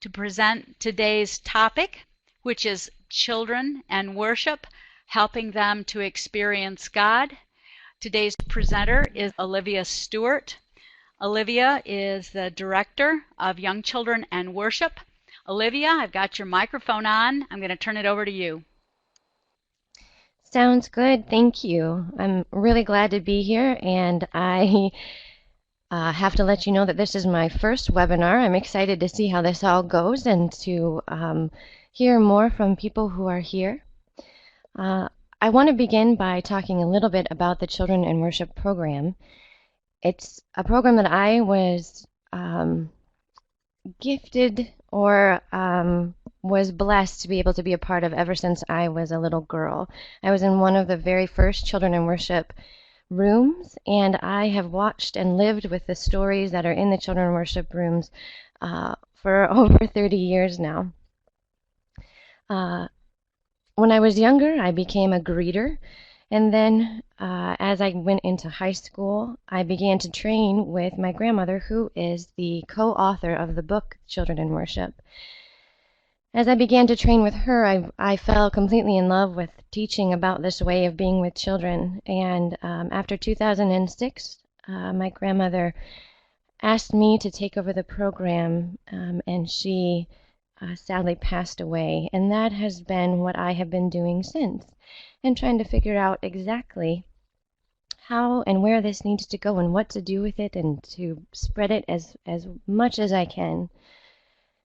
to present today's topic, which is children and worship, helping them to experience God. Today's presenter is Olivia Stewart. Olivia is the Director of Young Children and Worship. Olivia, I've got your microphone on. I'm going to turn it over to you. Sounds good. Thank you. I'm really glad to be here, and I have to let you know that this is my first webinar. I'm excited to see how this all goes and to hear more from people who are here. I want to begin by talking a little bit about the Children in Worship program. It's a program that I was gifted or was blessed to be able to be a part of ever since I was a little girl. I was in one of the very first Children in Worship rooms, and I have watched and lived with the stories that are in the Children in Worship rooms for over 30 years now. When I was younger, I became a greeter, and then as I went into high school, I began to train with my grandmother, who is the co-author of the book Children in Worship. As I began to train with her, I fell completely in love with teaching about this way of being with children. And after 2006, my grandmother asked me to take over the program, and she sadly passed away. And that has been what I have been doing since, and trying to figure out exactly how and where this needs to go and what to do with it and to spread it as much as I can.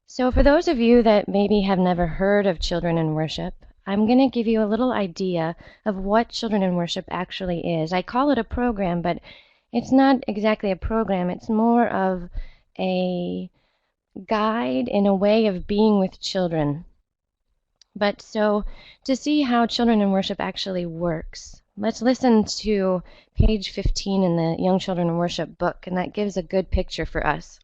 So for those of you that maybe have never heard of Children in Worship, I'm going to give you a little idea of what Children in Worship actually is. I call it a program, but it's not exactly a program. It's more of a guide in a way of being with children. But so to see how Children in Worship actually works, let's listen to page 15 in the Young Children in Worship book, and that gives a good picture for us.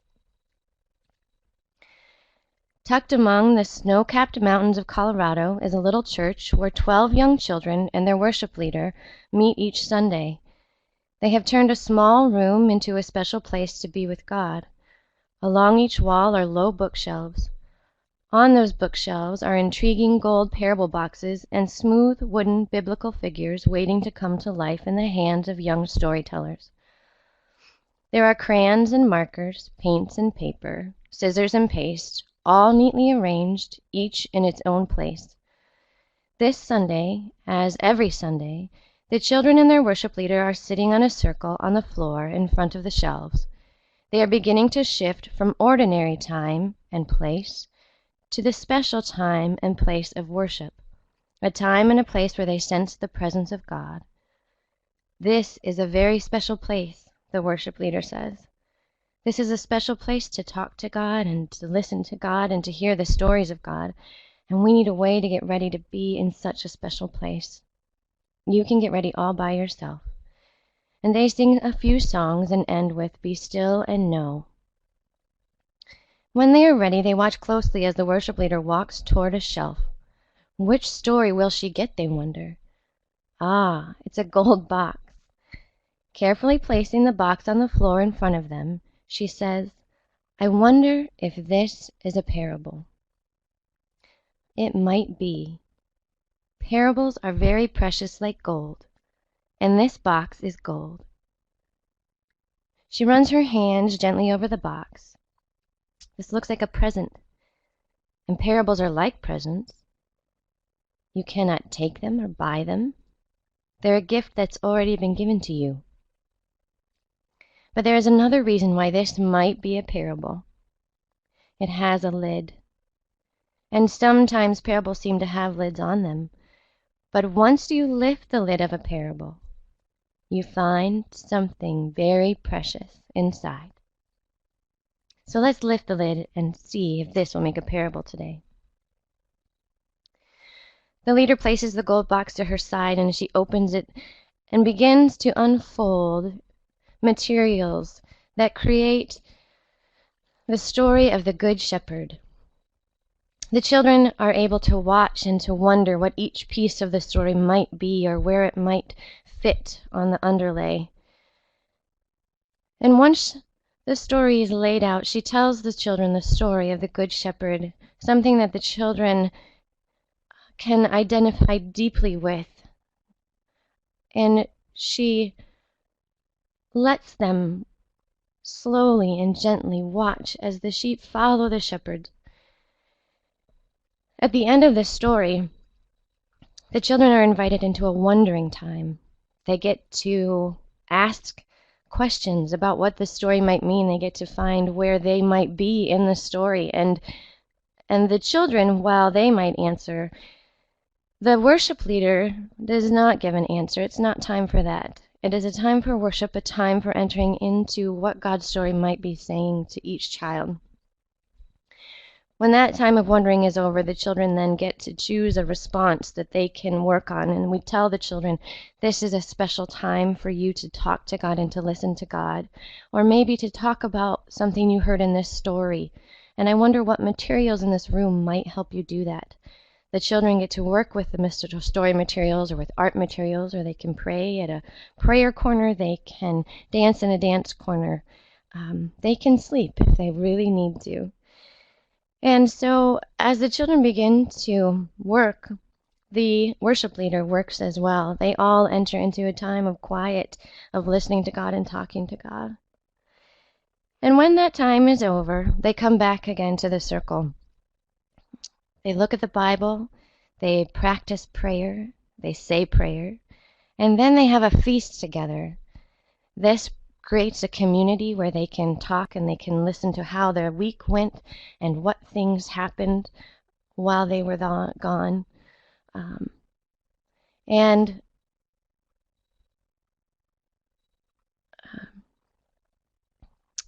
Tucked among the snow-capped mountains of Colorado is a little church where 12 young children and their worship leader meet each Sunday. They have turned a small room into a special place to be with God. Along each wall are low bookshelves. On those bookshelves are intriguing gold parable boxes and smooth wooden biblical figures waiting to come to life in the hands of young storytellers. There are crayons and markers, paints and paper, scissors and paste, all neatly arranged, each in its own place. This Sunday, as every Sunday, the children and their worship leader are sitting on a circle on the floor in front of the shelves. They are beginning to shift from ordinary time and place to the special time and place of worship, a time and a place where they sense the presence of God. This is a very special place, the worship leader says. This is a special place to talk to God and to listen to God and to hear the stories of God, and we need a way to get ready to be in such a special place. You can get ready all by yourself. And they sing a few songs and end with, "Be still and know." When they are ready, they watch closely as the worship leader walks toward a shelf. Which story will she get, they wonder. Ah, it's a gold box. Carefully placing the box on the floor in front of them, she says, "I wonder if this is a parable." It might be. Parables are very precious like gold, and this box is gold. She runs her hands gently over the box. This looks like a present, and parables are like presents. You cannot take them or buy them. They're a gift that's already been given to you. But there is another reason why this might be a parable. It has a lid. And sometimes parables seem to have lids on them. But once you lift the lid of a parable, you find something very precious inside. So let's lift the lid and see if this will make a parable today. The leader places the gold box to her side, and she opens it and begins to unfold materials that create the story of the Good Shepherd. The children are able to watch and to wonder what each piece of the story might be or where it might fit on the underlay. And once the story is laid out, she tells the children the story of the Good Shepherd, something that the children can identify deeply with. And she lets them slowly and gently watch as the sheep follow the shepherd. At the end of this story, the children are invited into a wondering time. They get to ask questions about what the story might mean. They get to find where they might be in the story. And the children, while they might answer, the worship leader does not give an answer. It's not time for that. It is a time for worship, a time for entering into what God's story might be saying to each child. When that time of wondering is over, the children then get to choose a response that they can work on. And we tell the children, this is a special time for you to talk to God and to listen to God. Or maybe to talk about something you heard in this story. And I wonder what materials in this room might help you do that. The children get to work with the story materials or with art materials, or they can pray at a prayer corner. They can dance in a dance corner. They can sleep if they really need to. And so as the children begin to work, the worship leader works as well. They all enter into a time of quiet, of listening to God and talking to God. And when that time is over, they come back again to the circle. They look at the Bible, they practice prayer, they say prayer, and then they have a feast together. This creates a community where they can talk and they can listen to how their week went and what things happened while they were gone.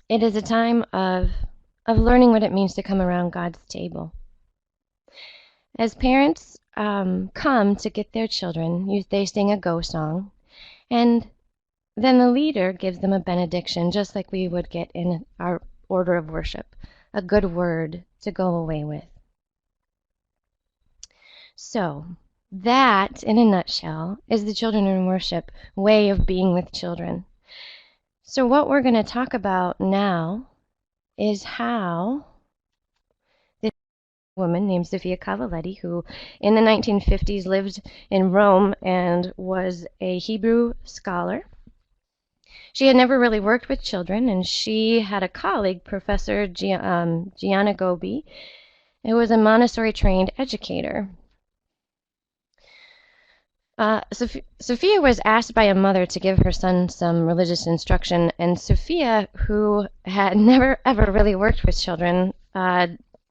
It is a time of learning what it means to come around God's table. As parents come to get their children, they sing a go song, and then the leader gives them a benediction, just like we would get in our order of worship, a good word to go away with. So that, in a nutshell, is the Children in Worship way of being with children. So what we're going to talk about now is how this woman named Sophia Cavalletti, who in the 1950s lived in Rome and was a Hebrew scholar. She had never really worked with children, and she had a colleague, Professor Gianna Gobi, who was a Montessori-trained educator. Sophia was asked by a mother to give her son some religious instruction, and Sophia, who had never ever really worked with children,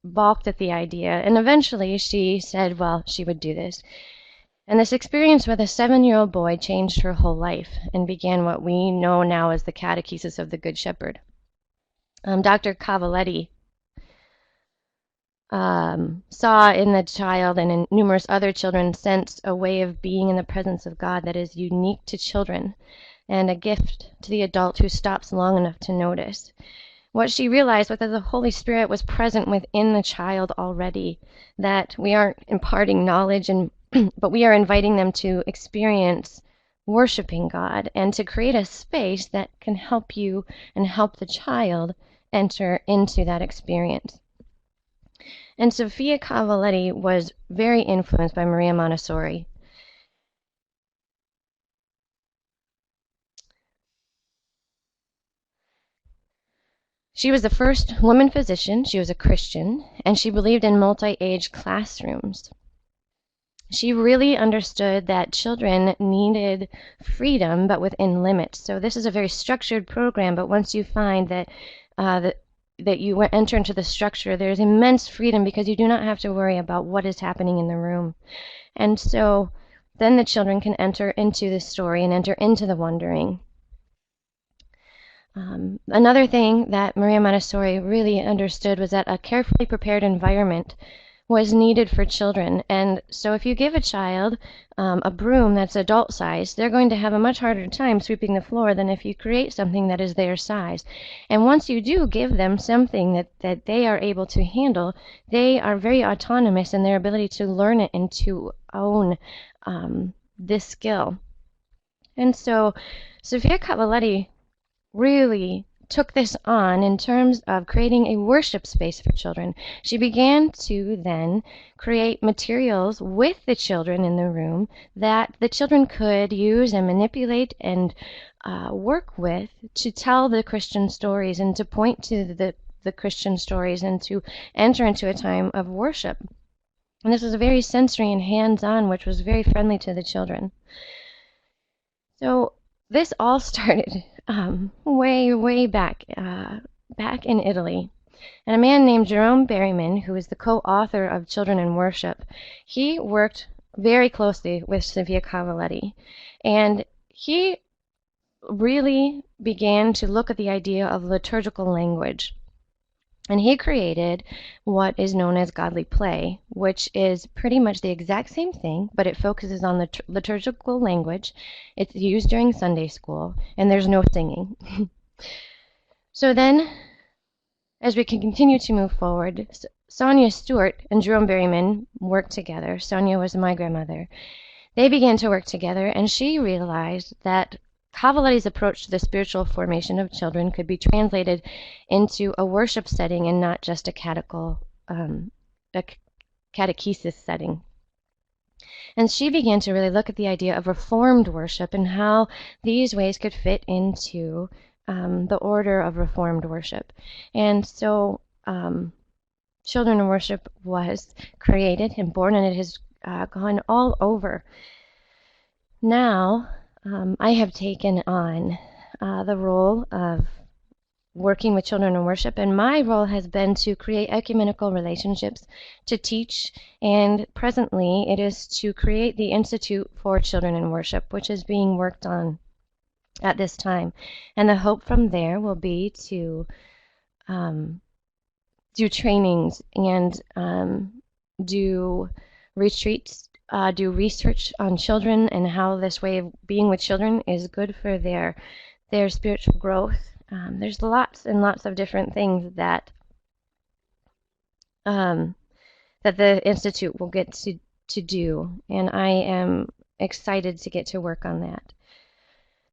balked at the idea, and eventually she said, well, she would do this. And this experience with a 7-year-old boy changed her whole life and began what we know now as the Catechesis of the Good Shepherd. Dr. Cavalletti saw in the child and in numerous other children sensed a way of being in the presence of God that is unique to children and a gift to the adult who stops long enough to notice. What she realized was that the Holy Spirit was present within the child already, that we aren't imparting knowledge but we are inviting them to experience worshiping God and to create a space that can help you and help the child enter into that experience. And Sophia Cavalletti was very influenced by Maria Montessori. She was the first woman physician, she was a Christian, and she believed in multi-age classrooms. She really understood that children needed freedom, but within limits. So this is a very structured program, but once you find that that you enter into the structure, there's immense freedom because you do not have to worry about what is happening in the room. And so then the children can enter into the story and enter into the wondering. Another thing that Maria Montessori really understood was that a carefully prepared environment was needed for children. And so if you give a child a broom that's adult size, they're going to have a much harder time sweeping the floor than if you create something that is their size. And once you do give them something that they are able to handle, they are very autonomous in their ability to learn it and to own this skill. And so Sophia Cavalletti really took this on in terms of creating a worship space for children. She began to then create materials with the children in the room that the children could use and manipulate and work with to tell the Christian stories and to point to the Christian stories and to enter into a time of worship. And this was very sensory and hands-on, which was very friendly to the children. So this all started way back in Italy. And a man named Jerome Berryman, who is the co-author of Children in Worship, he worked very closely with Silvia Cavaletti. And he really began to look at the idea of liturgical language. And he created what is known as godly play, which is pretty much the exact same thing, but it focuses on the liturgical language. It's used during Sunday school, and there's no singing. So then, as we can continue to move forward, Sonia Stewart and Jerome Berryman worked together. Sonia was my grandmother. They began to work together, and she realized that Cavaletti's approach to the spiritual formation of children could be translated into a worship setting and not just a catechesis setting. And she began to really look at the idea of Reformed worship and how these ways could fit into the order of Reformed worship. And so Children in Worship was created and born, and it has gone all over. Now, I have taken on the role of working with children in worship, and my role has been to create ecumenical relationships, to teach, and presently it is to create the Institute for Children in Worship, which is being worked on at this time. And the hope from there will be to do trainings and do retreats, do research on children and how this way of being with children is good for their spiritual growth. There's lots and lots of different things that that the Institute will get to do, and I am excited to get to work on that.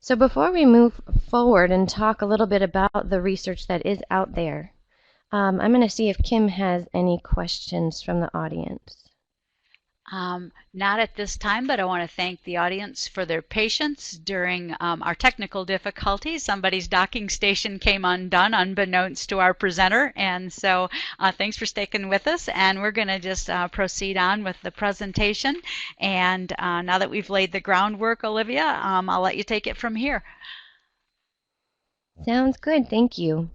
So before we move forward and talk a little bit about the research that is out there, I'm going to see if Kim has any questions from the audience. Not at this time, but I want to thank the audience for their patience during our technical difficulties. Somebody's docking station came undone unbeknownst to our presenter, and so thanks for sticking with us. And we're going to just proceed on with the presentation. And now that we've laid the groundwork, Olivia, I'll let you take it from here. Sounds good. Thank you.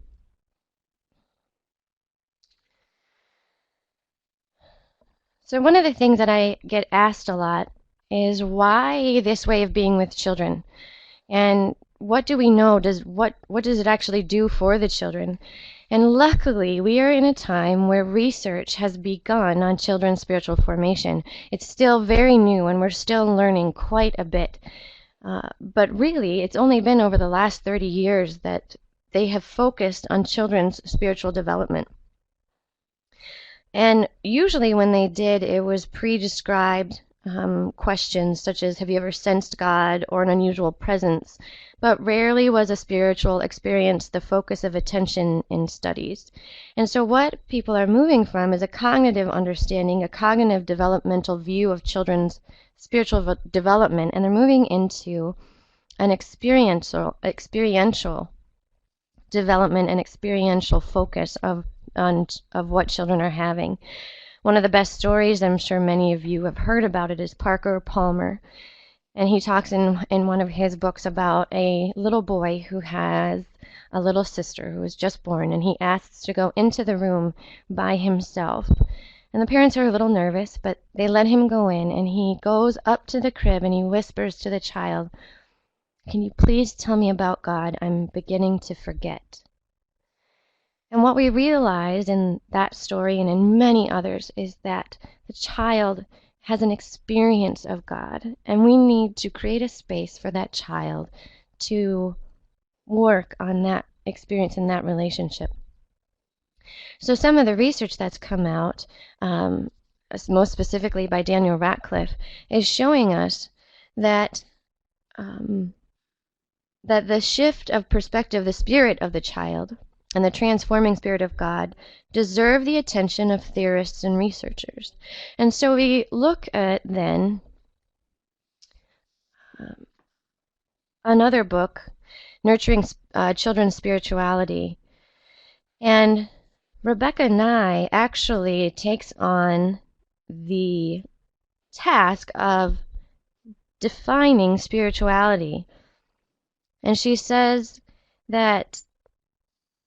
So one of the things that I get asked a lot is why this way of being with children, and what do we know? What does it actually do for the children? And luckily, we are in a time where research has begun on children's spiritual formation. It's still very new, and we're still learning quite a bit. But really, it's only been over the last 30 years that they have focused on children's spiritual development. And usually when they did, it was pre-described questions such as, have you ever sensed God or an unusual presence? But rarely was a spiritual experience the focus of attention in studies. And so what people are moving from is a cognitive understanding, a cognitive developmental view of children's spiritual development, and they're moving into an experiential development and experiential focus of what children are having. One of the best stories, I'm sure many of you have heard about it, is Parker Palmer. And he talks in one of his books about a little boy who has a little sister who was just born, and he asks to go into the room by himself. And the parents are a little nervous, but they let him go in, and he goes up to the crib and he whispers to the child, "Can you please tell me about God? I'm beginning to forget." And what we realize in that story and in many others is that the child has an experience of God, and we need to create a space for that child to work on that experience and that relationship. So some of the research that's come out, most specifically by Daniel Ratcliffe, is showing us that that the shift of perspective, the spirit of the child, and the transforming spirit of God deserve the attention of theorists and researchers. And so we look at then another book, Nurturing Children's Spirituality. And Rebecca Nye actually takes on the task of defining spirituality. And she says that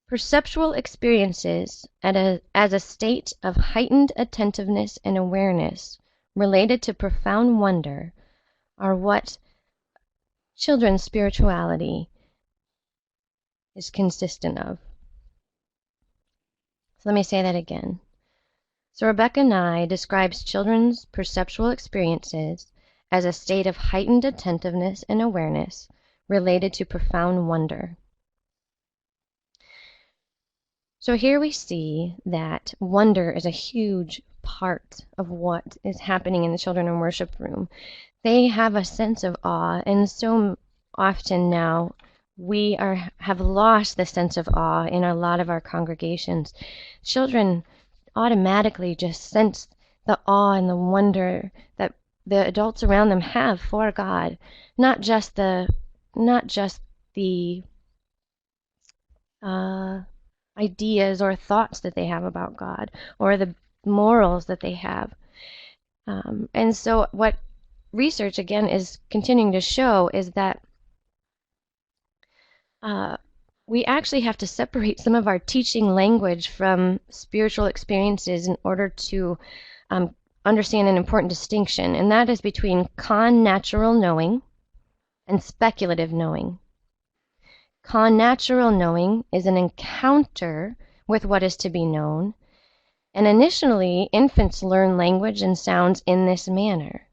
perceptual experiences as a state of heightened attentiveness and awareness related to profound wonder are what children's spirituality is consistent of. So let me say that again. So Rebecca Nye describes children's perceptual experiences as a state of heightened attentiveness and awareness related to profound wonder. So here we see that wonder is a huge part of what is happening in the children in worship room. They have a sense of awe, and so often now we have lost the sense of awe in a lot of our congregations. Children automatically just sense the awe and the wonder that the adults around them have for God, not just the ideas or thoughts that they have about God or the morals that they have. And so what research again is continuing to show is that we actually have to separate some of our teaching language from spiritual experiences in order to understand an important distinction, and that is between con-natural knowing and speculative knowing. Con-natural knowing is an encounter with what is to be known, and initially infants learn language and sounds in this manner.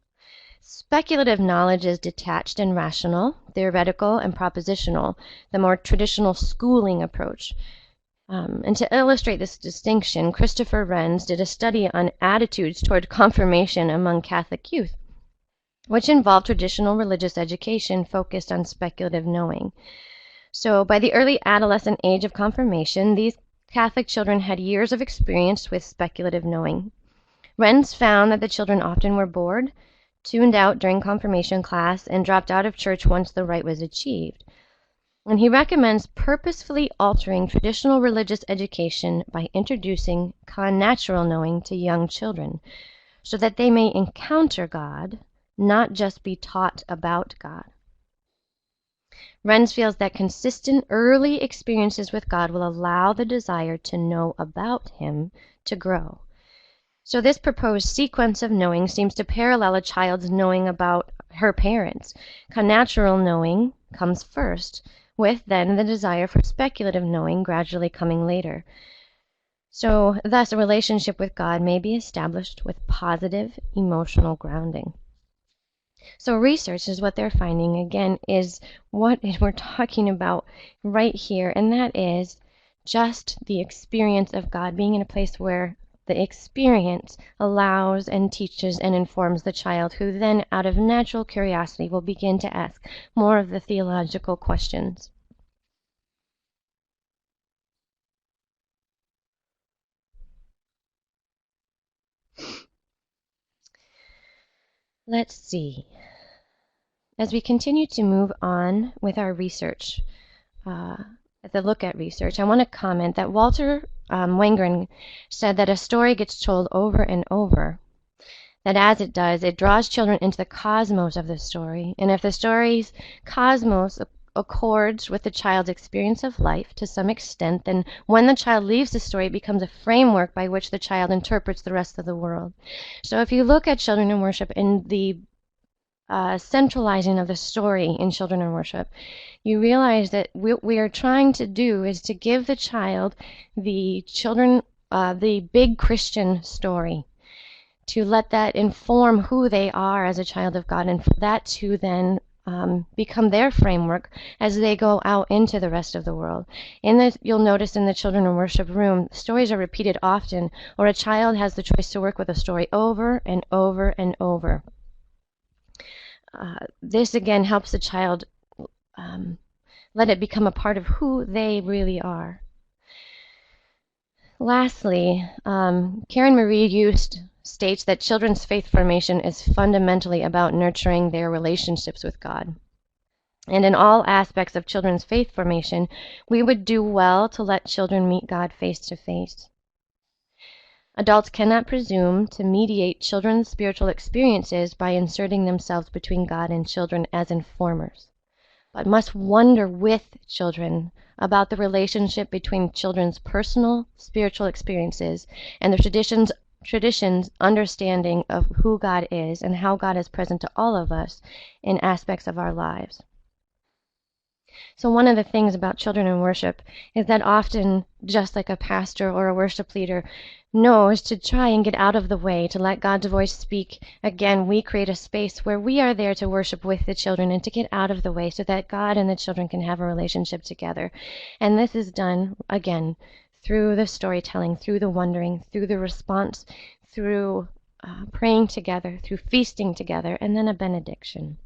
Speculative knowledge is detached and rational, theoretical and propositional, the more traditional schooling approach. And to illustrate this distinction, Christopher Wren's did a study on attitudes toward confirmation among Catholic youth, which involved traditional religious education focused on speculative knowing. So by the early adolescent age of confirmation, these Catholic children had years of experience with speculative knowing. Wren's found that the children often were bored, tuned out during confirmation class, and dropped out of church once the rite was achieved. And he recommends purposefully altering traditional religious education by introducing con-natural knowing to young children, so that they may encounter God, not just be taught about God. Wren's feels that consistent early experiences with God will allow the desire to know about Him to grow. So this proposed sequence of knowing seems to parallel a child's knowing about her parents. Connatural knowing comes first, with then the desire for speculative knowing gradually coming later. So thus a relationship with God may be established with positive emotional grounding. So research is what they're finding, again, is what we're talking about right here, and that is just the experience of God, being in a place where the experience allows and teaches and informs the child, who then, out of natural curiosity, will begin to ask more of the theological questions. Let's see. As we continue to move on with our research, at the look at research, I want to comment that Walter Wangerin said that a story gets told over and over, that as it does, it draws children into the cosmos of the story, and if the story's cosmos accords with the child's experience of life to some extent, then when the child leaves the story, it becomes a framework by which the child interprets the rest of the world. So if you look at children in worship and the centralizing of the story in children in worship, you realize that what we are trying to do is to give the child the big Christian story, to let that inform who they are as a child of God, and for that to then become their framework as they go out into the rest of the world. You'll notice in the children in worship room, stories are repeated often, or a child has the choice to work with a story over and over and over. This again helps the child Let it become a part of who they really are. Lastly, Karen Marie Euste states that children's faith formation is fundamentally about nurturing their relationships with God. And in all aspects of children's faith formation, we would do well to let children meet God face to face. Adults cannot presume to mediate children's spiritual experiences by inserting themselves between God and children as informers, but must wonder with children about the relationship between children's personal spiritual experiences and the tradition's understanding of who God is and how God is present to all of us in aspects of our lives. So one of the things about children in worship is that often, just like a pastor or a worship leader knows to try and get out of the way, to let God's voice speak, again, we create a space where we are there to worship with the children and to get out of the way so that God and the children can have a relationship together. And this is done, again, through the storytelling, through the wondering, through the response, through praying together, through feasting together, and then a benediction.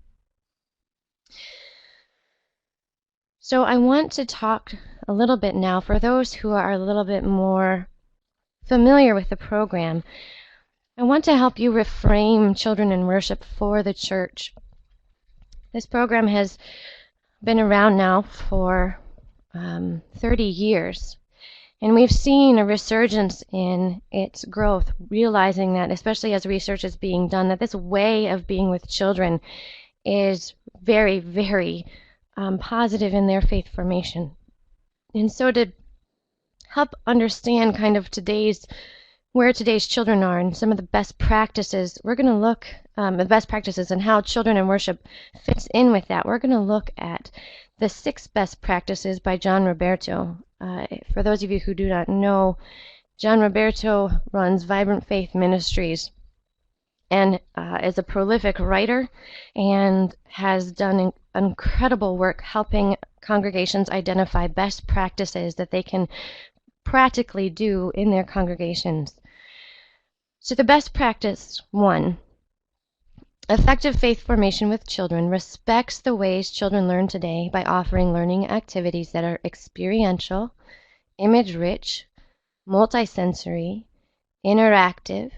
So I want to talk a little bit now for those who are a little bit more familiar with the program. I want to help you reframe children in worship for the church. This program has been around now for 30 years, and we've seen a resurgence in its growth, realizing that, especially as research is being done, that this way of being with children is very, very positive in their faith formation. And so to help understand kind of where today's children are and some of the best practices, we're going to look at the best practices and how children in worship fits in with that. We're going to look at the 6 best practices by John Roberto. For those of you who do not know, John Roberto runs Vibrant Faith Ministries and is a prolific writer and has done incredible work helping congregations identify best practices that they can practically do in their congregations. So the best practice 1, effective faith formation with children respects the ways children learn today by offering learning activities that are experiential, image-rich, multisensory, interactive,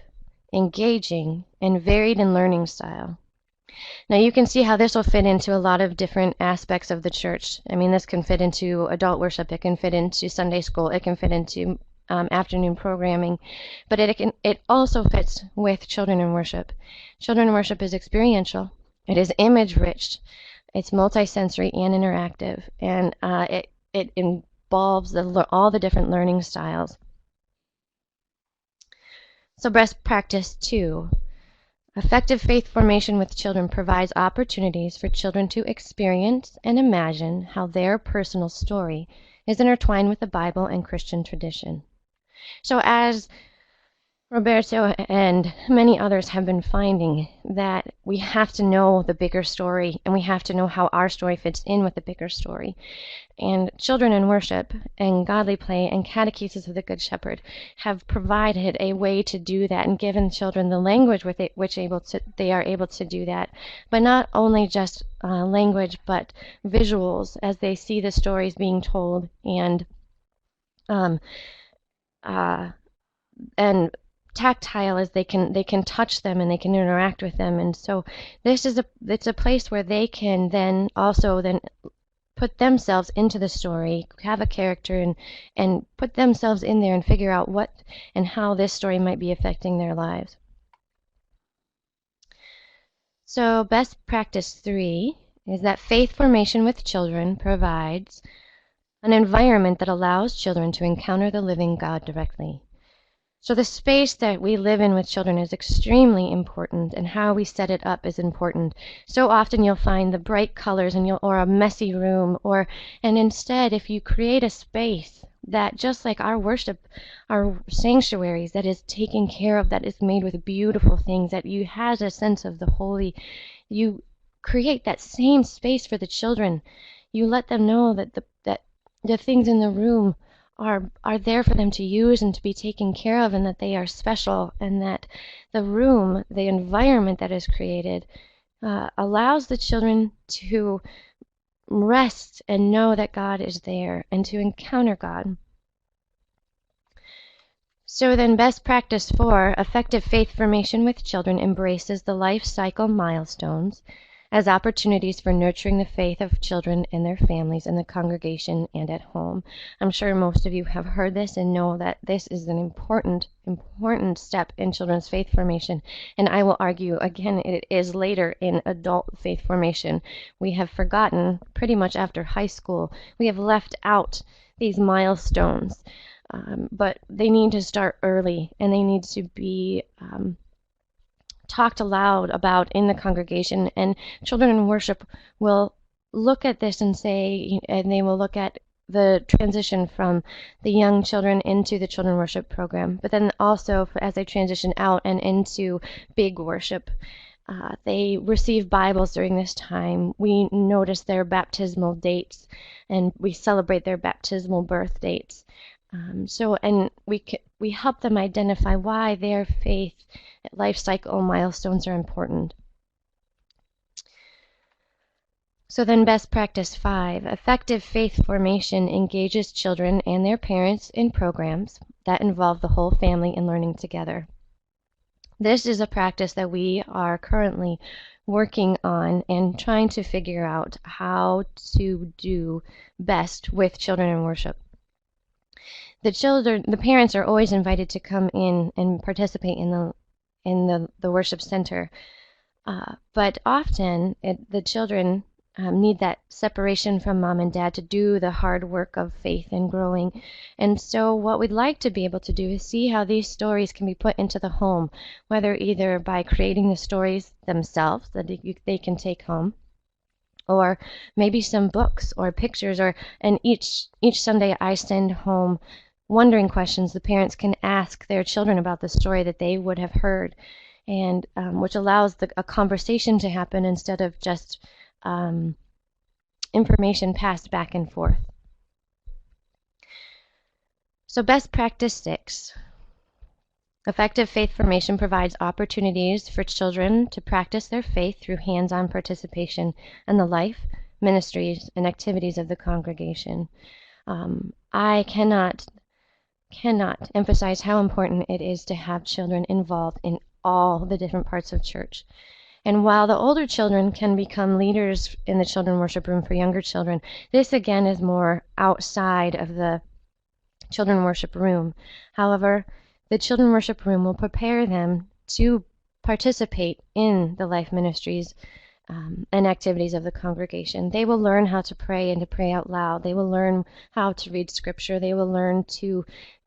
engaging, and varied in learning style. Now you can see how this will fit into a lot of different aspects of the church. I mean, this can fit into adult worship, it can fit into Sunday school, it can fit into afternoon programming, but it also fits with children in worship. Children in worship is experiential, it is image-rich, it's multisensory and interactive, and it involves all the different learning styles. So best practice 2. Effective faith formation with children provides opportunities for children to experience and imagine how their personal story is intertwined with the Bible and Christian tradition. So as Roberto and many others have been finding, that we have to know the bigger story and we have to know how our story fits in with the bigger story. And children in worship and godly play and catechesis of the Good Shepherd have provided a way to do that and given children the language with which they are able to do that. But not only just language, but visuals as they see the stories being told and tactile as they can touch them and they can interact with them. And so it's a place where they can then put themselves into the story, have a character, and put themselves in there and figure out what and how this story might be affecting their lives. So best practice 3 is that faith formation with children provides an environment that allows children to encounter the living God directly. So the space that we live in with children is extremely important, and how we set it up is important. So often you'll find the bright colors or a messy room, and instead if you create a space that, just like our worship, our sanctuaries, that is taken care of, that is made with beautiful things, that you has a sense of the holy, you create that same space for the children. You let them know that the things in the room are there for them to use and to be taken care of, and that they are special, and that the room, the environment that is created, allows the children to rest and know that God is there and to encounter God. So then best practice 4, effective faith formation with children embraces the life cycle milestones as opportunities for nurturing the faith of children and their families in the congregation and at home. I'm sure most of you have heard this and know that this is an important step in children's faith formation. And I will argue, again, it is later in adult faith formation. We have forgotten, pretty much after high school, we have left out these milestones. But they need to start early, and they need to be talked aloud about in the congregation. And children in worship will look at this and say, and they will look at the transition from the young children into the children worship program, but then also as they transition out and into big worship. They receive Bibles during this time. We notice their baptismal dates, and we celebrate their baptismal birth dates. And we help them identify why their faith life cycle milestones are important. So then best practice 5, effective faith formation engages children and their parents in programs that involve the whole family in learning together. This is a practice that we are currently working on and trying to figure out how to do best with children in worship. The parents are always invited to come in and participate in the worship center, but often the children need that separation from mom and dad to do the hard work of faith and growing. And so what we'd like to be able to do is see how these stories can be put into the home, whether either by creating the stories themselves that they can take home, or maybe some books or pictures, and each Sunday I send home wondering questions the parents can ask their children about the story that they would have heard, and which allows a conversation to happen instead of just information passed back and forth. So best practice 6. Effective faith formation provides opportunities for children to practice their faith through hands-on participation in the life, ministries, and activities of the congregation. I cannot emphasize how important it is to have children involved in all the different parts of church. And while the older children can become leaders in the children worship room for younger children, this again is more outside of the children worship room. However, the children worship room will prepare them to participate in the life ministries and activities of the congregation. They will learn how to pray and to pray out loud. They will learn how to read scripture. They will learn to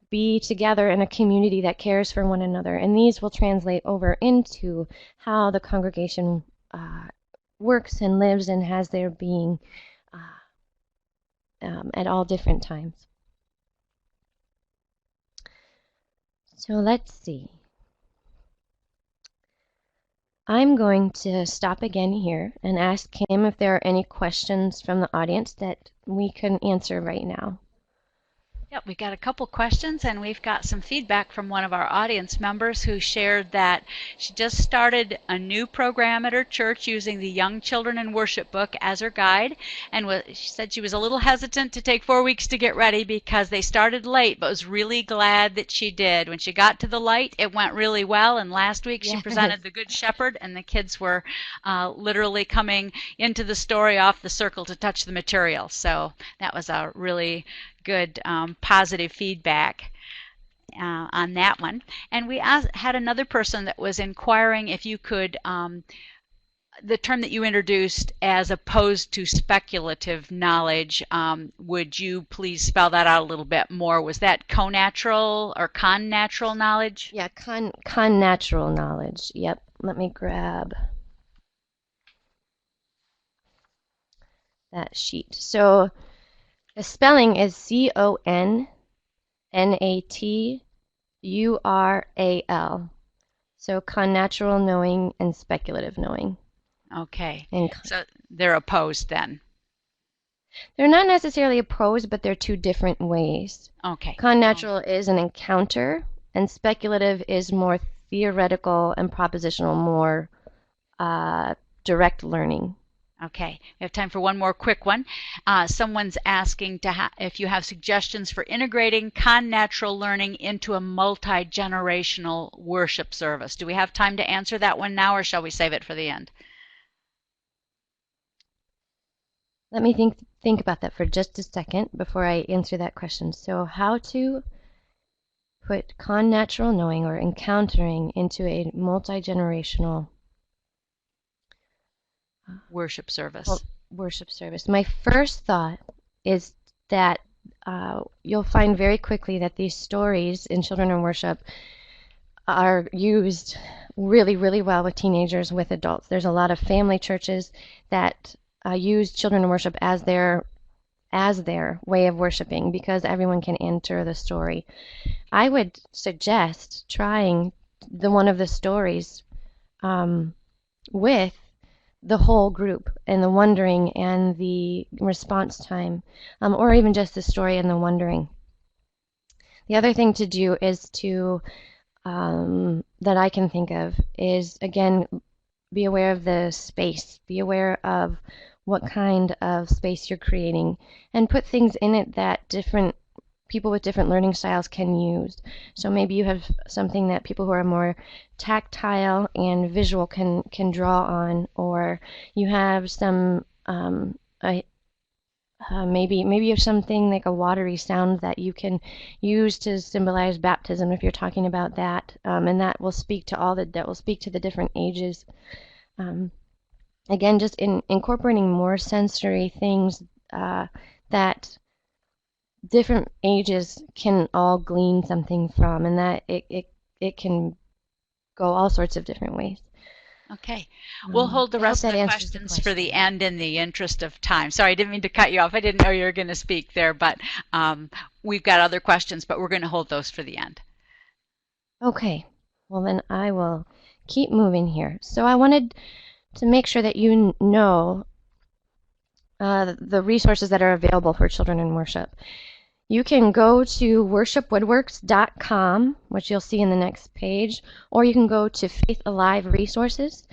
be together in a community that cares for one another. And these will translate over into how the congregation works and lives and has their being at all different times. So let's see. I'm going to stop again here and ask Kim if there are any questions from the audience that we can answer right now. Yep, we got a couple questions, and we've got some feedback from one of our audience members who shared that she just started a new program at her church using the Young Children in Worship book as her guide, and she said she was a little hesitant to take 4 weeks to get ready because they started late, but was really glad that she did. When she got to the light, it went really well, and last week she presented the Good Shepherd, and the kids were literally coming into the story off the circle to touch the material. So that was a really good positive feedback on that one. And we had another person that was inquiring if you could, the term that you introduced as opposed to speculative knowledge, would you please spell that out a little bit more? Was that connatural or connatural knowledge? Yeah, connatural knowledge. Yep. Let me grab that sheet. So the spelling is connatural. So connatural knowing and speculative knowing. Okay. So they're opposed then? They're not necessarily opposed, but they're two different ways. Okay. Connatural is an encounter, and speculative is more theoretical and propositional, more direct learning. Okay, we have time for one more quick one. Someone's asking if you have suggestions for integrating con-natural learning into a multi-generational worship service. Do we have time to answer that one now, or shall we save it for the end? Let me think about that for just a second before I answer that question. So how to put con-natural knowing or encountering into a multi-generational worship service. My first thought is that you'll find very quickly that these stories in children in worship are used really, really well with teenagers, with adults. There's a lot of family churches that use children in worship as their way of worshiping, because everyone can enter the story. I would suggest trying one of the stories with the whole group, and the wondering and the response time, or even just the story and the wondering. The other thing to do is that I can think of is, again, be aware of the space. Be aware of what kind of space you're creating, and put things in it that different people with different learning styles can use. So maybe you have something that people who are more tactile and visual can draw on, or you have some maybe you have something like a watery sound that you can use to symbolize baptism if you're talking about that, and that will speak to the different ages. Again, just incorporating more sensory things that different ages can all glean something from, and that it can go all sorts of different ways. Okay. We'll hold the rest of the questions for the end in the interest of time. Sorry, I didn't mean to cut you off. I didn't know you were going to speak there, but we've got other questions, but we're going to hold those for the end. Okay. Well, then I will keep moving here. So I wanted to make sure that you know the resources that are available for children in worship. You can go to worshipwoodworks.com, which you'll see in the next page, or you can go to Faith Alive Resources.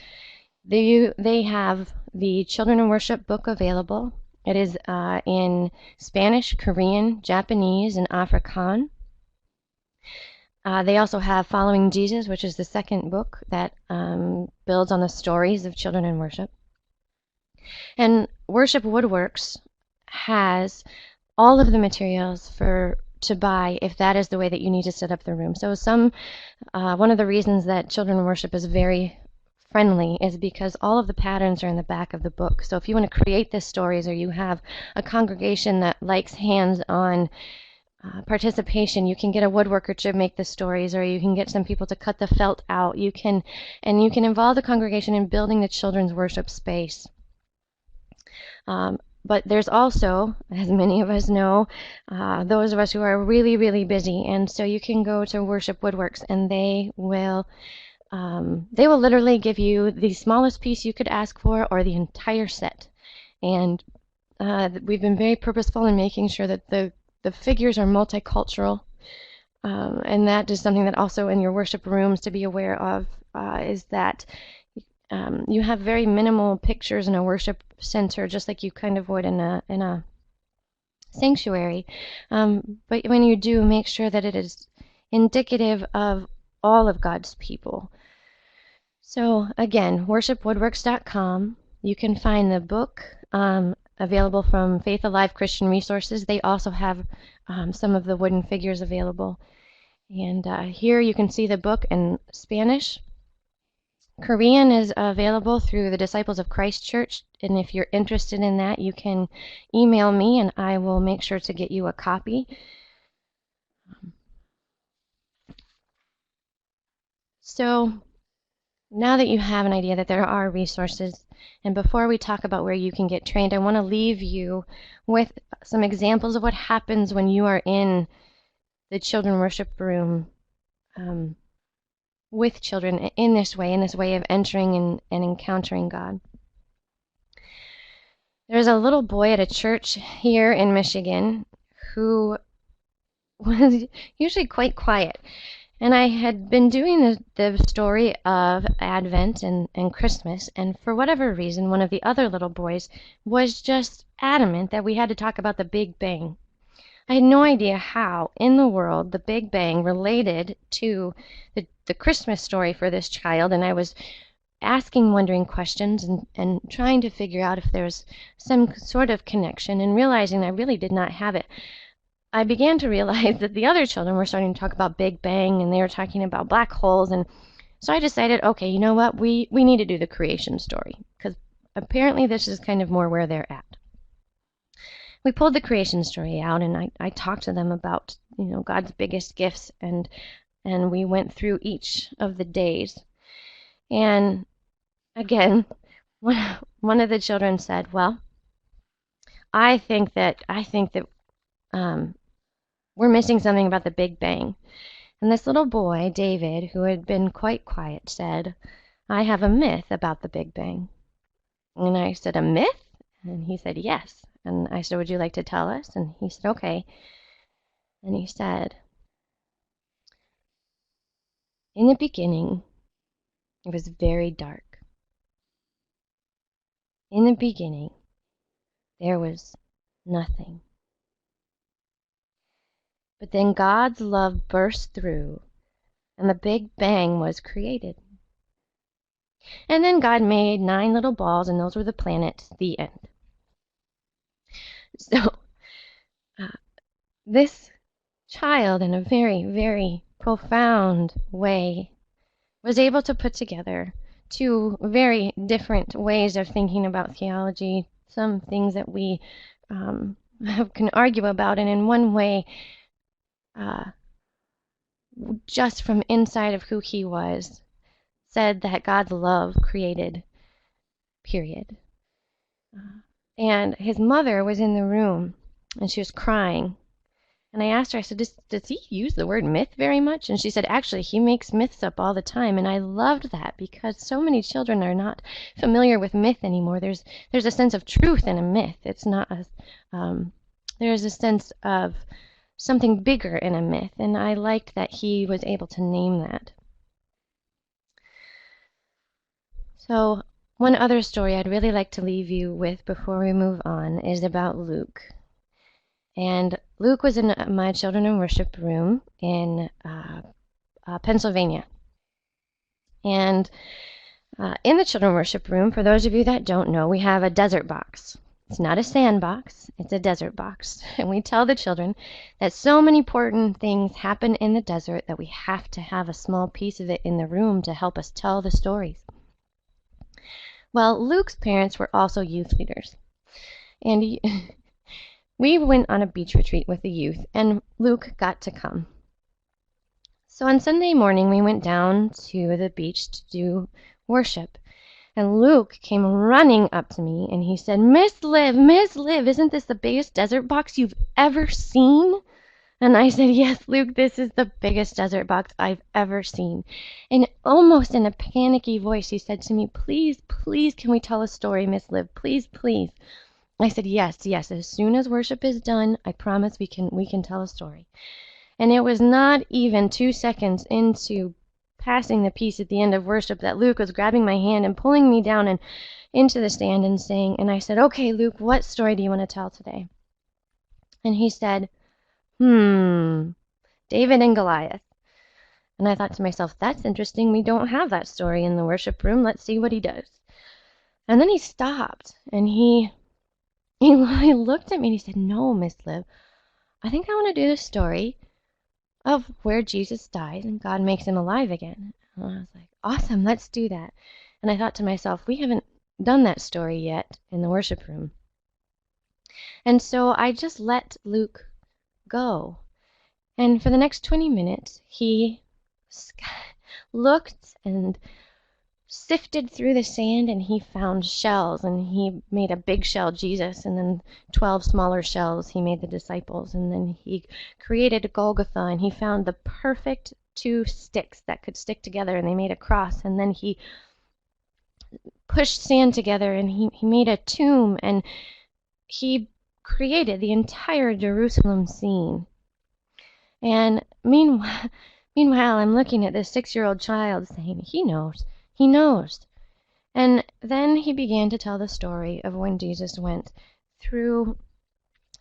They have the Children in Worship book available. It is in Spanish, Korean, Japanese, and Afrikaans. They also have Following Jesus, which is the second book that builds on the stories of children in worship. And Worship Woodworks has all of the materials to buy if that is the way that you need to set up the room. So one of the reasons that Children in Worship is very friendly is because all of the patterns are in the back of the book. So if you want to create the stories, or you have a congregation that likes hands-on participation, you can get a woodworker to make the stories, or you can get some people to cut the felt out. You can involve the congregation in building the children's worship space. But there's also, as many of us know, those of us who are really, really busy, and so you can go to Worship Woodworks, and they will literally give you the smallest piece you could ask for, or the entire set. And we've been very purposeful in making sure that the figures are multicultural, and that is something that also in your worship rooms to be aware of, is that you have very minimal pictures in a worship center, just like you kind of would in a sanctuary. But when you do, make sure that it is indicative of all of God's people. So again, worshipwoodworks.com. You can find the book available from Faith Alive Christian Resources. They also have some of the wooden figures available. And here you can see the book in Spanish. Korean is available through the Disciples of Christ Church, and if you're interested in that, you can email me and I will make sure to get you a copy. So now that you have an idea that there are resources, and before we talk about where you can get trained, I want to leave you with some examples of what happens when you are in the children worship room with children in this way of entering and encountering God. There's a little boy at a church here in Michigan who was usually quite quiet. And I had been doing the story of Advent and Christmas, and for whatever reason, one of the other little boys was just adamant that we had to talk about the Big Bang. I had no idea how in the world the Big Bang related to the Christmas story for this child, and I was asking wondering questions and trying to figure out if there was some sort of connection, and realizing I really did not have it. I began to realize that the other children were starting to talk about Big Bang, and they were talking about black holes, and so I decided, okay, you know what, we need to do the creation story, because apparently this is kind of more where they're at. We pulled the creation story out, and I talked to them about, God's biggest gifts, and we went through each of the days. And again, one of the children said, well, I think that we're missing something about the Big Bang. And this little boy, David, who had been quite quiet, said, I have a myth about the Big Bang. And I said, a myth? And he said, yes. And I said, would you like to tell us? And he said, okay. And he said, in the beginning, it was very dark. In the beginning, there was nothing. But then God's love burst through, and the Big Bang was created. And then God made 9 little balls, and those were the planets. The end. So, this child, in a very, very profound way, was able to put together 2 very different ways of thinking about theology, some things that we can argue about, and in one way, just from inside of who he was, said that God's love created, period. And his mother was in the room, and she was crying. And I asked her, I said, does he use the word myth very much? And she said, actually, he makes myths up all the time. And I loved that, because so many children are not familiar with myth anymore. There's a sense of truth in a myth. It's not there's a sense of something bigger in a myth, and I liked that he was able to name that. So one other story I'd really like to leave you with before we move on is about Luke. And Luke was in my children in worship room in Pennsylvania. And in the children worship room, for those of you that don't know, we have a desert box. It's not a sandbox, it's a desert box. And we tell the children that so many important things happen in the desert that we have to have a small piece of it in the room to help us tell the stories. Well, Luke's parents were also youth leaders. And we went on a beach retreat with the youth, and Luke got to come. So on Sunday morning, we went down to the beach to do worship. And Luke came running up to me, and he said, Miss Liv, isn't this the biggest desert box you've ever seen? And I said, yes, Luke, this is the biggest desert box I've ever seen. And almost in a panicky voice, he said to me, please, can we tell a story, Miss Liv? Please. I said, yes. As soon as worship is done, I promise we can tell a story. And it was not even 2 seconds into passing the piece at the end of worship that Luke was grabbing my hand and pulling me down and into the stand and saying, and I said, okay, Luke, what story do you want to tell today? And he said, David and Goliath. And I thought to myself, that's interesting. We don't have that story in the worship room. Let's see what he does. And then he stopped, and he looked at me and he said, no, Miss Liv, I think I want to do the story of where Jesus dies and God makes him alive again. And I was like, awesome, let's do that. And I thought to myself, we haven't done that story yet in the worship room. And so I just let Luke go. And for the next 20 minutes, he looked and sifted through the sand, and he found shells, and he made a big shell, Jesus, and then 12 smaller shells he made the disciples, and then he created a Golgotha, and he found the perfect 2 sticks that could stick together, and they made a cross, and then he pushed sand together, and he made a tomb, and he created the entire Jerusalem scene. And meanwhile, Meanwhile, I'm looking at this 6-year-old child saying, he knows, he knows. And then he began to tell the story of when Jesus went through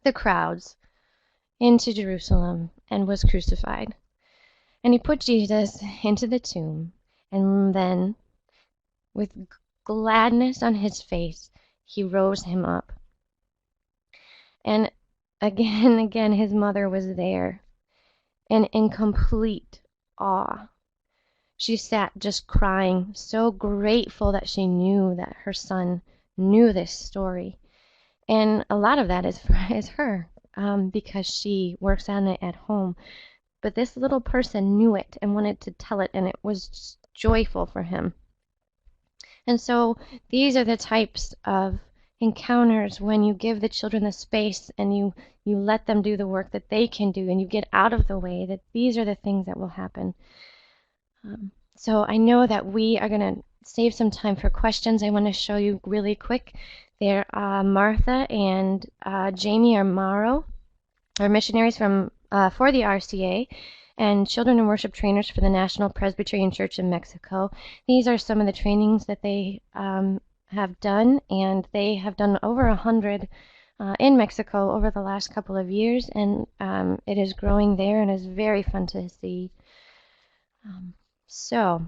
the crowds into Jerusalem and was crucified. And he put Jesus into the tomb, and then, with gladness on his face, he rose him up. And again, his mother was there, and in complete awe. She sat just crying, so grateful that she knew that her son knew this story. And a lot of that is her, because she works on it at home. But this little person knew it and wanted to tell it, and it was just joyful for him. And so these are the types of encounters when you give the children the space and you let them do the work that they can do, and you get out of the way, that these are the things that will happen. So I know that we are going to save some time for questions. I want to show you really quick. There are Martha and Jamie Armaro, are missionaries for the RCA, and children and worship trainers for the National Presbyterian Church in Mexico. These are some of the trainings that they have done, and they have done over 100 in Mexico over the last couple of years, and it is growing there and is very fun to see. So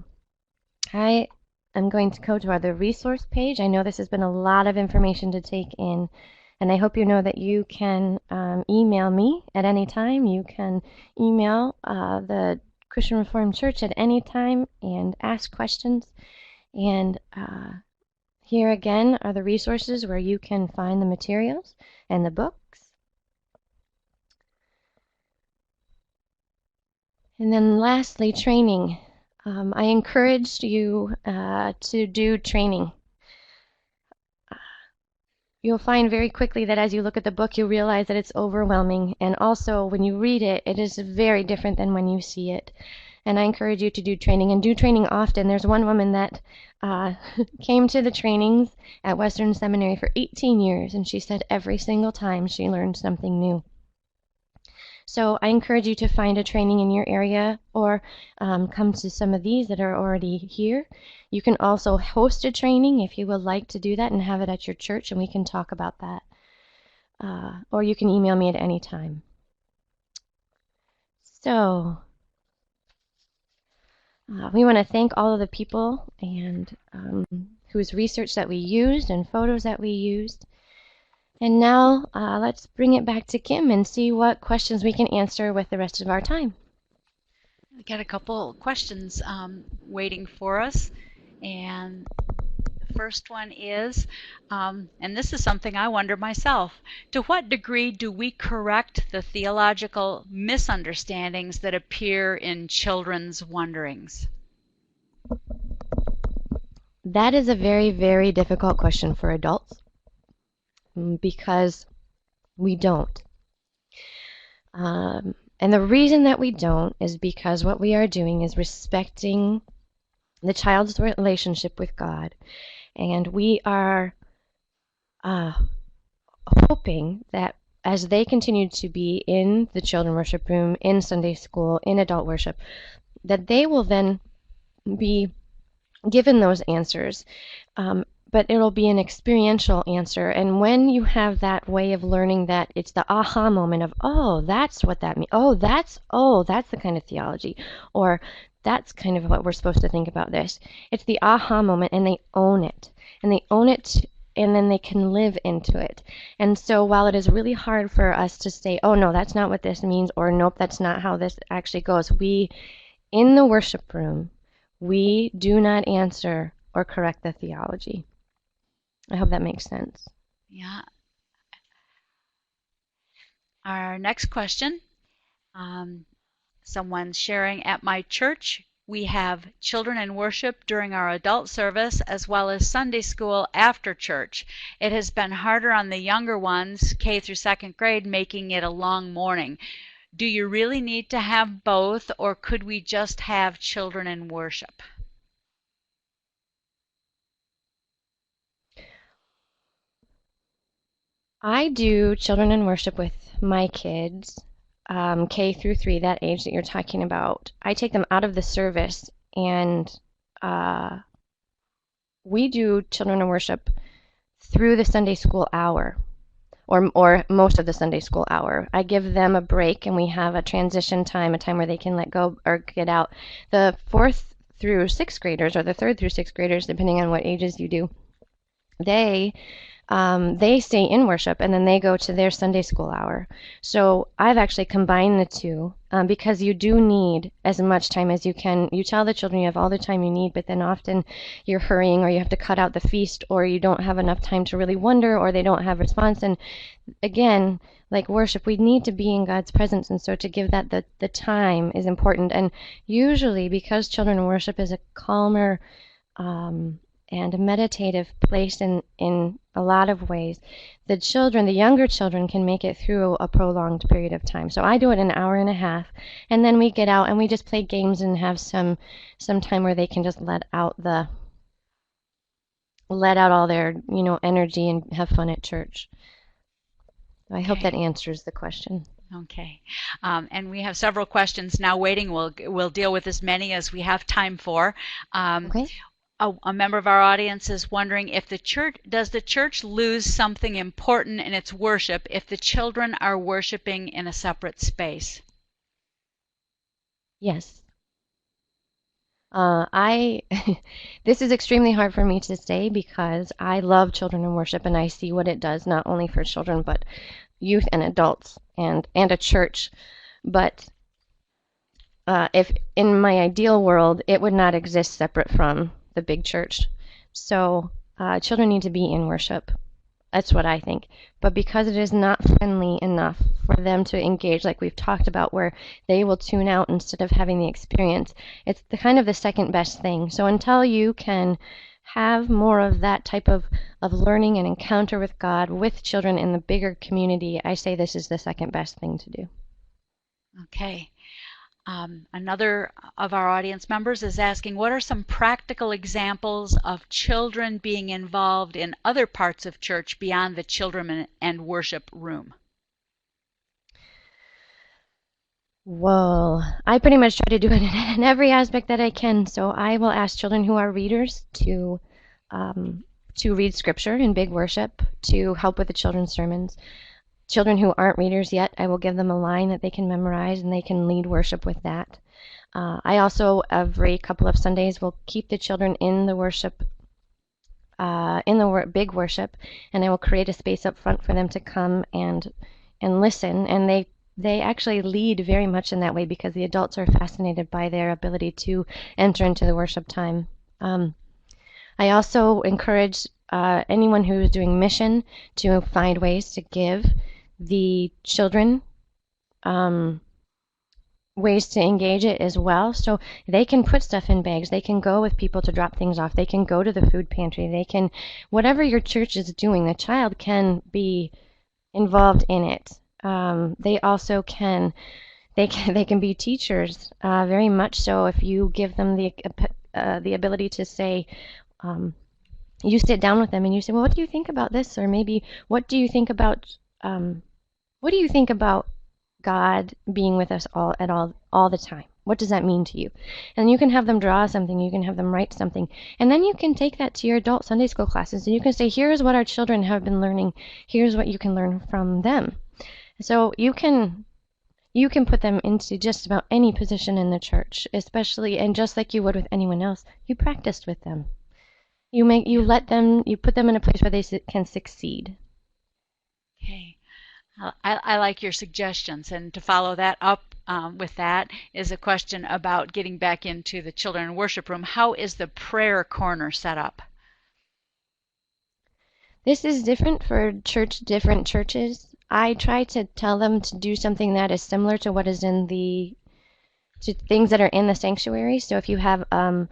I am going to go to the resource page. I know this has been a lot of information to take in, and I hope you know that you can email me at any time. You can email the Christian Reformed Church at any time and ask questions. And here again are the resources where you can find the materials and the books. And then lastly, training. I encouraged you to do training. You'll find very quickly that as you look at the book, you realize that it's overwhelming. And also, when you read it, it is very different than when you see it. And I encourage you to do training, and do training often. There's one woman that came to the trainings at Western Seminary for 18 years, and she said every single time she learned something new. So I encourage you to find a training in your area, or come to some of these that are already here. You can also host a training if you would like to do that and have it at your church, and we can talk about that. Or you can email me at any time. So we want to thank all of the people and whose research that we used and photos that we used. And now let's bring it back to Kim and see what questions we can answer with the rest of our time. We got a couple questions waiting for us, and the first one is, and this is something I wonder myself, to what degree do we correct the theological misunderstandings that appear in children's wanderings? That is a very, very difficult question for adults, because we don't. And the reason that we don't is because what we are doing is respecting the child's relationship with God. And we are hoping that as they continue to be in the children worship room, in Sunday school, in adult worship, that they will then be given those answers. But it'll be an experiential answer. And when you have that way of learning, that it's the aha moment of, oh, that's what that means. Oh, that's the kind of theology. Or that's kind of what we're supposed to think about this. It's the aha moment, and they own it. And they own it, and then they can live into it. And so while it is really hard for us to say, oh, no, that's not what this means, or nope, that's not how this actually goes, we, in the worship room, we do not answer or correct the theology. I hope that makes sense. Yeah. Our next question, someone's sharing, at my church, we have children in worship during our adult service as well as Sunday school after church. It has been harder on the younger ones, K through second grade, making it a long morning. Do you really need to have both, or could we just have children in worship? I do children in worship with my kids K through 3, that age that you're talking about, I take them out of the service, and we do children in worship through the Sunday school hour, or most of the Sunday school hour. I give them a break, and we have a transition time, a time where they can let go or get out. The 4th through 6th graders, or the 3rd through 6th graders, depending on what ages you do, they stay in worship, and then they go to their Sunday school hour. So I've actually combined the two, because you do need as much time as you can. You tell the children you have all the time you need, but then often you're hurrying, or you have to cut out the feast, or you don't have enough time to really wonder, or they don't have response. And again, like worship, we need to be in God's presence, and so to give that the time is important. And usually, because children in worship is a calmer and a meditative place in a lot of ways, the younger children can make it through a prolonged period of time. So I do it an hour and a half, and then we get out and we just play games and have some time where they can just let out all their energy and have fun at church. I hope that answers the question. Okay. And we have several questions now waiting. We'll deal with as many as we have time for. Okay. A member of our audience is wondering if does the church lose something important in its worship if the children are worshiping in a separate space? Yes. This is extremely hard for me to say, because I love children in worship, and I see what it does not only for children but youth and adults and a church. But if in my ideal world, it would not exist separate from the big church. So children need to be in worship. That's what I think. But because it is not friendly enough for them to engage, like we've talked about, where they will tune out instead of having the experience, it's the second best thing. So until you can have more of that type of learning and encounter with God with children in the bigger community, I say this is the second best thing to do. Okay. Another of our audience members is asking, what are some practical examples of children being involved in other parts of church beyond the children and worship room? Well, I pretty much try to do it in every aspect that I can. So I will ask children who are readers to read scripture in big worship, to help with the children's sermons. Children who aren't readers yet, I will give them a line that they can memorize, and they can lead worship with that. I also, every couple of Sundays, will keep the children in the worship, big worship, and I will create a space up front for them to come and listen. And they actually lead very much in that way, because the adults are fascinated by their ability to enter into the worship time. I also encourage anyone who is doing mission to find ways to give the children ways to engage it as well. So they can put stuff in bags. They can go with people to drop things off. They can go to the food pantry. They can, whatever your church is doing, the child can be involved in it. They also can, they can be teachers, very much so, if you give them the ability to say, you sit down with them and you say, well, what do you think about this? Or maybe, what do you think about God being with us all the time? What does that mean to you? And you can have them draw something, you can have them write something, and then you can take that to your adult Sunday school classes, and you can say, here's what our children have been learning, here's what you can learn from them. So you can put them into just about any position in the church, especially, and just like you would with anyone else, you practiced with them. You put them in a place where they can succeed. Okay. I like your suggestions, and to follow that up with that is a question about getting back into the children worship room. How is the prayer corner set up? This is different for different churches. I try to tell them to do something that is similar to what is to things that are in the sanctuary. So if you have a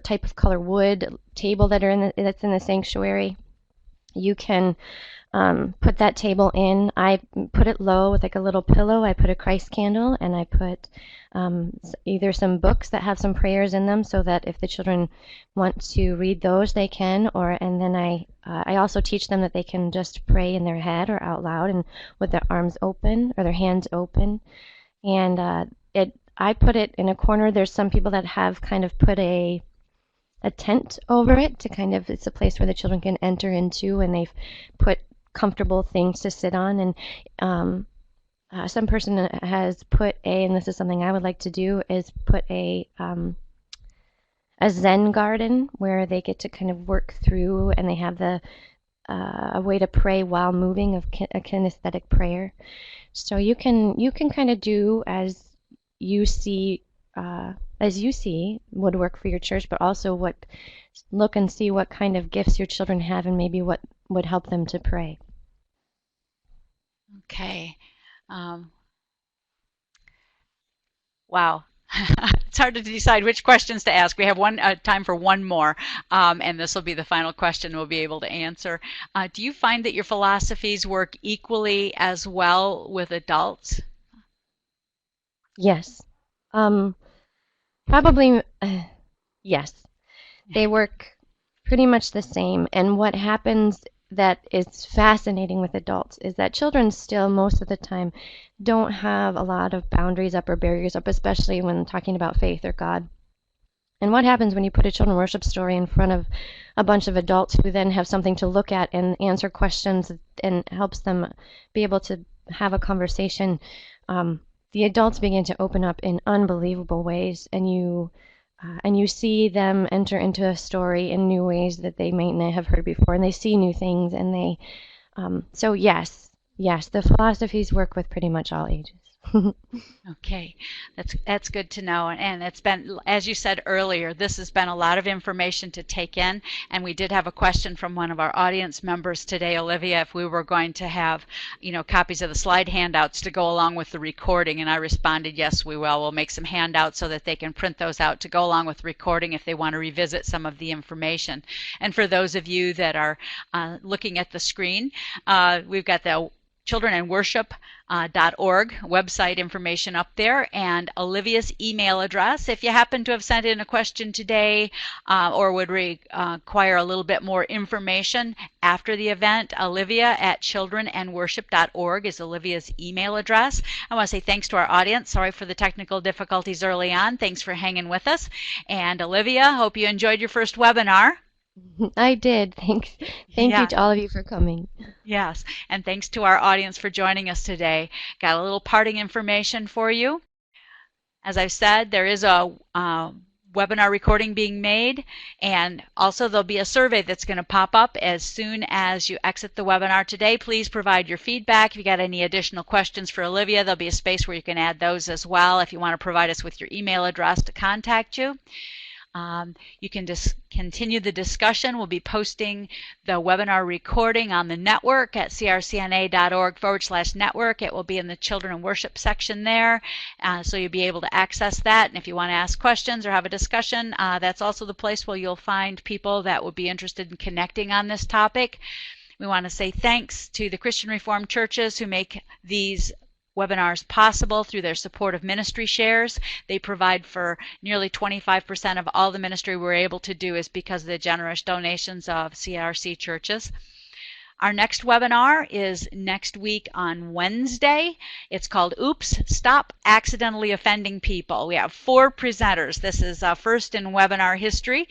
type of color wood table that's in the sanctuary, You can put that table in. I put it low with like a little pillow. I put a Christ candle, and I put either some books that have some prayers in them, so that if the children want to read those, they can. And then I also teach them that they can just pray in their head or out loud, and with their arms open or their hands open. And I put it in a corner. There's some people that have kind of put a tent over it to kind of, it's a place where the children can enter into, and they've put comfortable things to sit on. And some person has put and this is something I would like to do, is put a Zen garden where they get to kind of work through, and they have a way to pray while moving, of a kinesthetic prayer. So you can kind of do as you see would work for your church, but also look and see what kind of gifts your children have, and maybe what would help them to pray. Okay. Wow. It's hard to decide which questions to ask. We have time for one more, and this will be the final question we'll be able to answer. Do you find that your philosophies work equally as well with adults? Yes. Probably, yes. They work pretty much the same. And what happens that is fascinating with adults is that children still, most of the time, don't have a lot of boundaries up or barriers up, especially when talking about faith or God. And what happens when you put a children's worship story in front of a bunch of adults who then have something to look at and answer questions, and helps them be able to have a conversation? The adults begin to open up in unbelievable ways, and you see them enter into a story in new ways that they may not have heard before, and they see new things, and they so yes, the philosophies work with pretty much all ages. Okay, that's good to know. And it's been, as you said earlier, this has been a lot of information to take in. And we did have a question from one of our audience members today, Olivia, if we were going to have, copies of the slide handouts to go along with the recording. And I responded, yes, we will. We'll make some handouts so that they can print those out to go along with the recording if they want to revisit some of the information. And for those of you that are looking at the screen, we've got the childrenandworship.org website information up there, and Olivia's email address. If you happen to have sent in a question today or would require a little bit more information after the event, olivia@childrenandworship.org is Olivia's email address. I want to say thanks to our audience. Sorry for the technical difficulties early on. Thanks for hanging with us. And Olivia, hope you enjoyed your first webinar. I did. Thanks. Thank you to all of you for coming. Yes, and thanks to our audience for joining us today. Got a little parting information for you. As I've said, there is a webinar recording being made, and also there'll be a survey that's going to pop up as soon as you exit the webinar today. Please provide your feedback. If you got any additional questions for Olivia, there'll be a space where you can add those as well if you want to provide us with your email address to contact you. You can just continue the discussion. We'll be posting the webinar recording on the network at crcna.org/network. It will be in the Children and Worship section there, so you'll be able to access that. And if you want to ask questions or have a discussion, that's also the place where you'll find people that would be interested in connecting on this topic. We want to say thanks to the Christian Reformed churches who make these webinars possible through their support of ministry shares. They provide for nearly 25% of all the ministry we're able to do is because of the generous donations of CRC churches. Our next webinar is next week on Wednesday. It's called Oops, Stop Accidentally Offending People. We have 4 presenters. This is first in webinar history.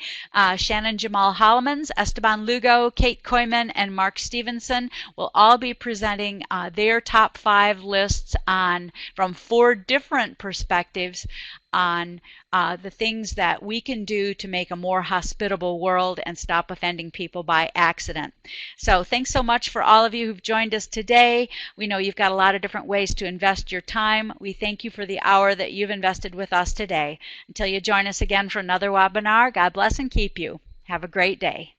Shannon Jamal Hollemans, Esteban Lugo, Kate Koyman, and Mark Stevenson will all be presenting their top 5 lists from 4 different perspectives on the things that we can do to make a more hospitable world and stop offending people by accident. So thanks so much for all of you who've joined us today. We know you've got a lot of different ways to invest your time. We thank you for the hour that you've invested with us today. Until you join us again for another webinar, God bless and keep you. Have a great day.